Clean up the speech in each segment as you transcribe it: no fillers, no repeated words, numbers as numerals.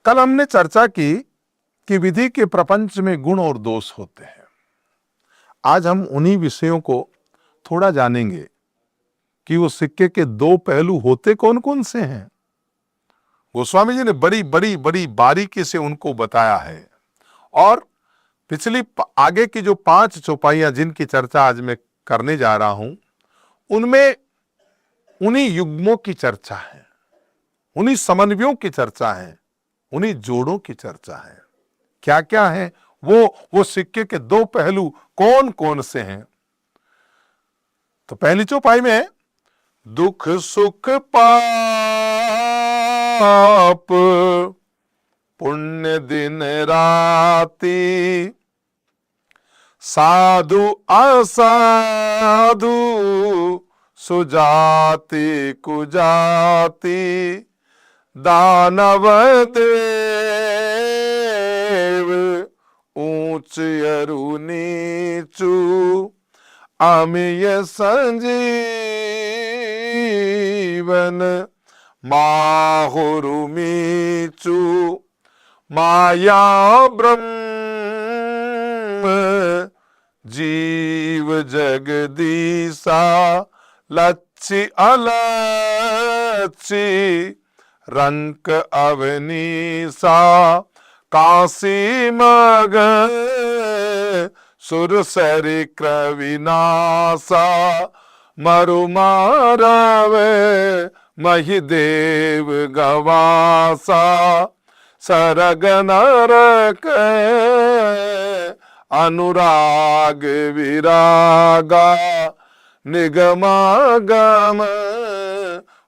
कल हमने चर्चा की कि विधि के प्रपंच में गुण और दोष होते हैं। आज हम उन्हीं विषयों को थोड़ा जानेंगे कि वो सिक्के के दो पहलू होते कौन कौन से हैं। गोस्वामी जी ने बड़ी बड़ी बड़ी बारीकी से उनको बताया है और पिछली आगे की जो 5 चौपाइयां जिनकी चर्चा आज मैं करने जा रहा हूं, उनमें उन्हीं युग्मों की चर्चा है, उन्हीं समन्वयों की चर्चा है, उन्हीं जोड़ों की चर्चा है। क्या क्या है वो सिक्के के दो पहलू कौन कौन से हैं। तो पहली चौपाई में है दुख सुख पाप पुण्य दिन राति, साधु असाधु सुजाति कुजाति, दानव देव ऊंच अरु नीचू, अमिय संजीवन माहुरु मीचू, माया ब्रह्म जीव जगदीसा, लच्छी अलच्छी रंक अवनीसा, काशी मग सुरसरि क्रविनासा, मरुमारवे महिदेव गवासा, सरग नरक अनुराग विरागा, निगमागम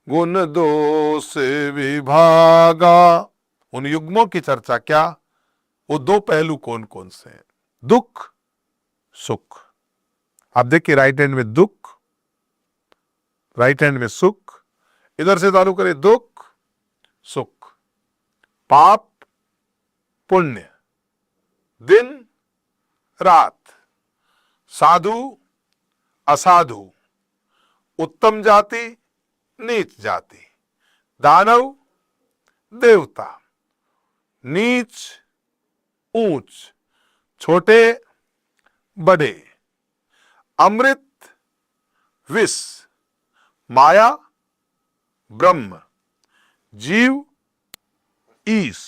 गुण दोष विभागा। उन युग्मों की चर्चा क्या, वो दो पहलू कौन कौन से हैं। दुख सुख, आप देखिए राइट हैंड में दुख, राइट हैंड में सुख, इधर से चालू करें दुख सुख, पाप पुण्य, दिन रात, साधु असाधु, उत्तम जाति नीच जाति, दानव देवता, नीच ऊंच, छोटे बड़े, अमृत विष, माया ब्रह्म, जीव ईश,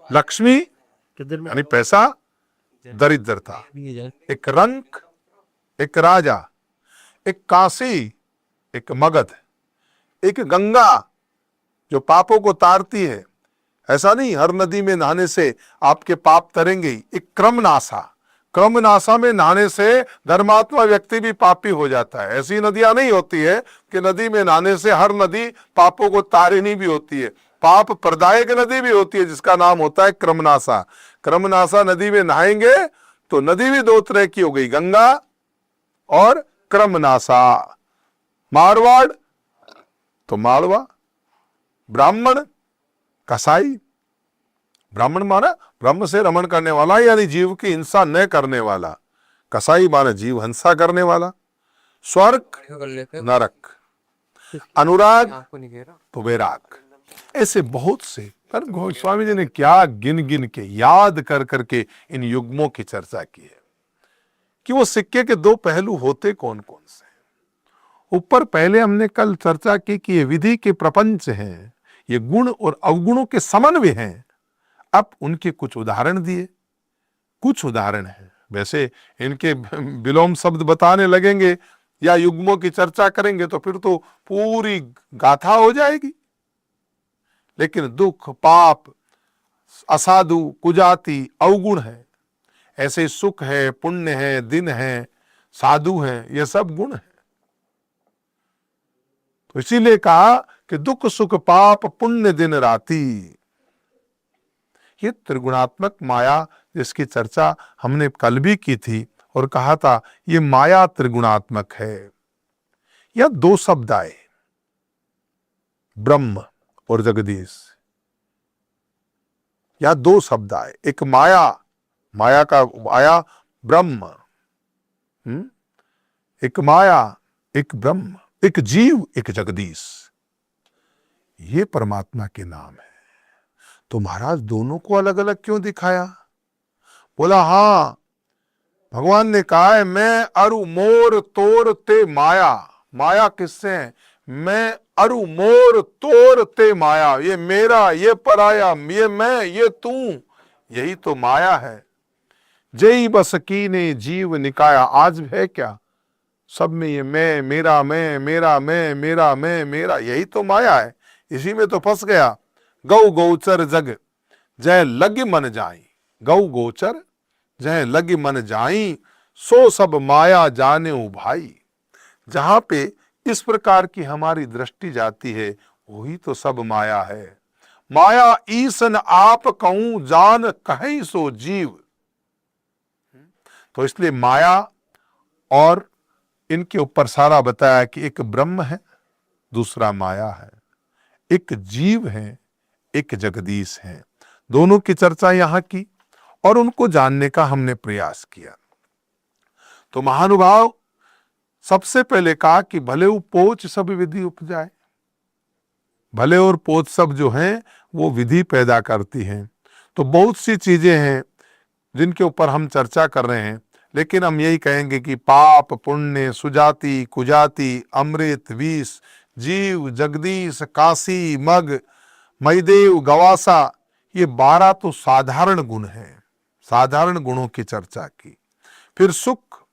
लक्ष्मी यानी पैसा, दरिद्रता, एक रंक एक राजा, एक काशी एक मगध, एक गंगा जो पापों को तारती है। ऐसा नहीं हर नदी में नहाने से आपके पाप तरेंगे ही। एक क्रमनाशा, क्रमनाशा में नहाने से धर्मात्मा व्यक्ति भी पापी हो जाता है। ऐसी नदियां नहीं होती है कि नदी में नहाने से हर नदी पापों को तारिनी भी होती है। पाप प्रदायक नदी भी होती है जिसका नाम होता है क्रमनाशा। क्रमनाशा नदी में नहाएंगे तो नदी भी दो तरह की हो गई, गंगा और क्रमनाशा। मारवाड़ तो मालवा, ब्राह्मण कसाई, ब्राह्मण माना ब्रह्म से रमण करने वाला यानी जीव की हिंसा न करने वाला, कसाई माना जीव हिंसा करने वाला, स्वर्ग नरक, अनुराग तो वैराग। ऐसे बहुत से, पर गोस्वामी जी ने क्या गिन गिन के याद कर करके इन युग्मों की चर्चा की है कि वो सिक्के के दो पहलू होते कौन कौन से। ऊपर पहले हमने कल चर्चा की कि ये विधि के प्रपंच हैं, ये गुण और अवगुणों के समन्वय हैं। अब उनके कुछ उदाहरण दिए, कुछ उदाहरण हैं। वैसे इनके विलोम शब्द बताने लगेंगे या युग्मों की चर्चा करेंगे तो फिर तो पूरी गाथा हो जाएगी। लेकिन दुख पाप असाधु कुजाति अवगुण है, ऐसे सुख है पुण्य है दिन है साधु है, ये सब गुण है। तो इसीलिए कहा कि दुख सुख पाप पुण्य दिन राति, ये त्रिगुणात्मक माया जिसकी चर्चा हमने कल भी की थी और कहा था ये माया त्रिगुणात्मक है। यह दो शब्द आए, ब्रह्म और जगदीश, या दो शब्द आए। एक माया, माया का आया ब्रह्म, एक माया एक ब्रह्म, एक जीव एक जगदीश, ये परमात्मा के नाम है। तो महाराज दोनों को अलग अलग क्यों दिखाया? बोला हाँ, भगवान ने कहा है मैं अरु मोर तोर ते माया। माया किससे है? मैं अरु मोर तोर ते माया। ये मेरा, ये पराया, ये मैं, ये तू, यही तो माया है। जय बस कीने जीव निकाया। आज है क्या? सब में ये मैं, मेरा मैं, मेरा मैं, मेरा मैं, मेरा, यही तो माया है। इसी में तो फंस गया। गौ गोचर जग जय लग मन जाई। गौ गोचर जय लग मन जाई, सो सब माया जाने भाई। जहां पे इस प्रकार की हमारी दृष्टि जाती है वही तो सब माया है। माया ईसन आप कहूं जान कहीं सो जीव। तो इसलिए माया और इनके ऊपर सारा बताया कि एक ब्रह्म है, दूसरा माया है, एक जीव है, एक जगदीश है। दोनों की चर्चा यहां की और उनको जानने का हमने प्रयास किया। तो महानुभाव सबसे पहले कहा कि भले पोच सब विधि उपजाए। भले और पोच सब जो हैं वो विधि पैदा करती हैं। तो बहुत सी चीजें हैं जिनके ऊपर हम चर्चा कर रहे हैं, लेकिन हम यही कहेंगे कि पाप पुण्य सुजाति कुजाति अमृत विष जीव जगदीश काशी मग मैदेव गवासा, ये 12 तो साधारण गुण हैं। साधारण गुणों की चर्चा की। फिर सुख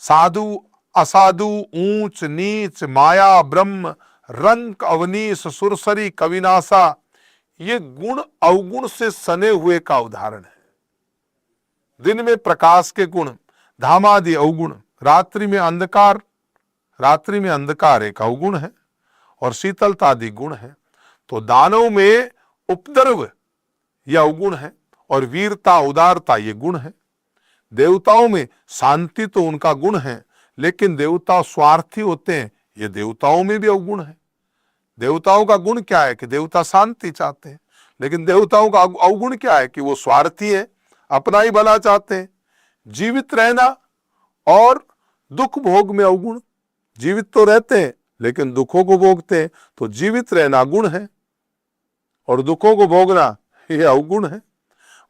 साधु असाधु ऊंच नीच माया ब्रह्म रंक अवनीश सुरसरी कविनाशा, ये गुण अवगुण से सने हुए का उदाहरण है। दिन में प्रकाश के गुण धामादि अवगुण, रात्रि में अंधकार एक अवगुण है और शीतलता आदि गुण है। तो दानव में उपद्रव यह अवगुण है और वीरता उदारता ये गुण है। देवताओं में शांति तो उनका गुण है, लेकिन देवता स्वार्थी होते हैं, ये देवताओं में भी अवगुण है। देवताओं का गुण क्या है कि देवता शांति चाहते हैं, लेकिन देवताओं का अवगुण क्या है कि वो स्वार्थी है, अपना ही भला चाहते हैं। जीवित रहना और दुख भोग में अवगुण। जीवित तो रहते हैं लेकिन दुखों को भोगते हैं, तो जीवित रहना गुण है और दुखों को भोगना यह अवगुण है।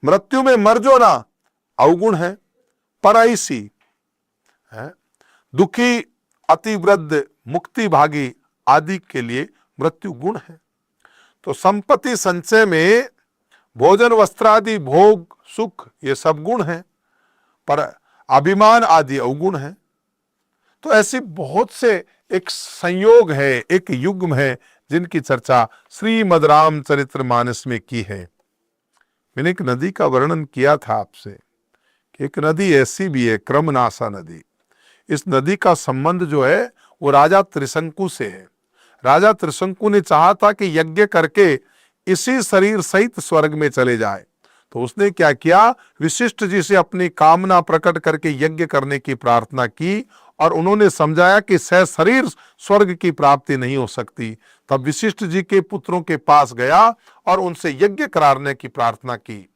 मृत्यु में मर जाना अवगुण है। पराइसी है, दुखी अतिवृद्ध मुक्ति भागी आदि के लिए मृत्यु गुण है। तो संपत्ति संचय में भोजन वस्त्र आदि भोग सुख ये सब गुण हैं, पर अभिमान आदि अवगुण है। तो ऐसी बहुत से एक संयोग है, एक युग्म है जिनकी चर्चा श्रीमद् रामचरितमानस में की है। मैंने एक नदी का वर्णन किया था आपसे कि एक नदी ऐसी भी है क्रमनाशा नदी। इस नदी का संबंध जो है वो राजा त्रिशंकु से है। राजा त्रिशंकु ने चाहा था कि यज्ञ करके इसी शरीर सहित स्वर्ग में चले जाए, तो उसने क्या किया, वशिष्ठ जी से अपनी कामना प्रकट करके यज्ञ करने की प्रार्थना की और उन्होंने समझाया कि सशरीर स्वर्ग की प्राप्ति नहीं हो सकती। तब वशिष्ठ जी के पुत्रों के पास गया और उनसे यज्ञ कराने की प्रार्थना की।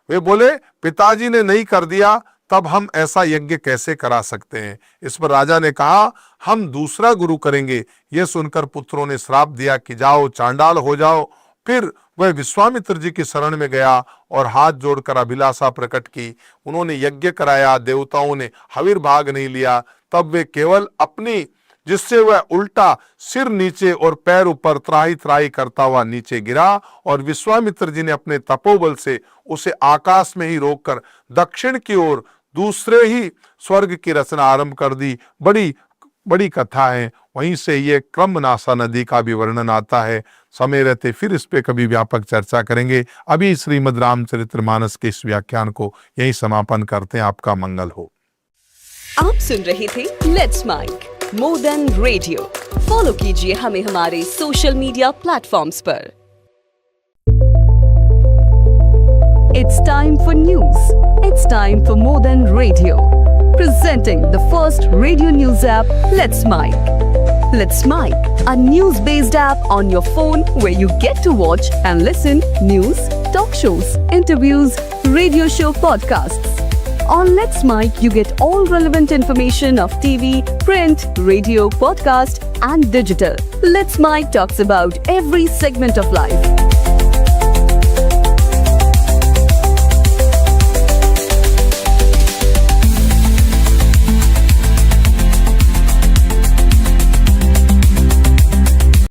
वे बोले पिताजी ने नहीं कर दिया, तब हम ऐसा यज्ञ कैसे करा सकते हैं। इस पर राजा ने कहा हम दूसरा गुरु करेंगे। यह सुनकर पुत्रों ने श्राप दिया कि जाओ चांडाल हो जाओ। फिर वह विश्वामित्र जी की शरण में गया और हाथ जोड़कर अभिलाषा प्रकट की। उन्होंने यज्ञ कराया, देवताओं ने हविर भाग नहीं लिया। तब वे केवल अपनी, जिससे वह उल्टा सिर नीचे और पैर ऊपर त्राही त्राही करता हुआ नीचे गिरा और विश्वामित्र जी ने अपने तपोबल से उसे आकाश में ही रोककर दक्षिण की ओर दूसरे ही स्वर्ग की रचना आरंभ कर दी। बड़ी बड़ी कथा है। वहीं से ये क्रमनाशा नदी का भी वर्णन आता है। समय रहते फिर इस पे कभी व्यापक चर्चा करेंगे। अभी श्रीमद् रामचरितमानस के इस व्याख्यान को यही समापन करते हैं। आपका मंगल हो। आप सुन रहे थे let's mike more than radio. Follow कीजिए हमें हमारे सोशल मीडिया प्लेटफॉर्म्स पर। It's time for news. It's time for More Than Radio. Presenting the first radio news app, Let's Mic. Let's Mic, a news-based app on your phone where you get to watch and listen news, talk shows, interviews, radio show podcasts. On Let's Mic, you get all relevant information of TV, print, radio, podcast, and digital. Let's Mic talks about every segment of life.